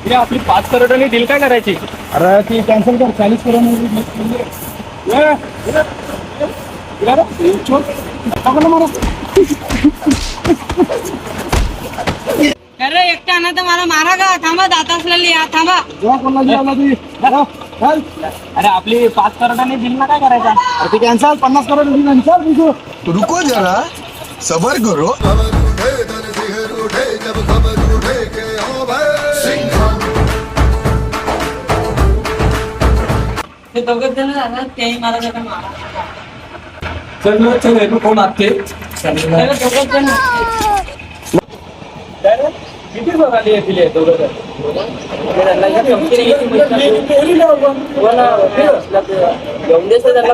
हे आपली 5 करोडनी डील काय करायची? अरे ती कॅन्सल कर, 40 करोड अरे एकटा ना तर मला मारा का? थांबा, दात असलेली या, थांबा. अरे आपली 5 करोडनी डील ना काय करायचा? ती कॅन्सल, 50 करोड कॅन्सल. रुको जरा, सबर करो. ते दोघं जण जाणार, तेही मला जरा मारा. चल चल हे कोण आते? चला, दोघं जण. किती जोर आली आहे तिले दोघं जण? घेऊन देतो त्यांना.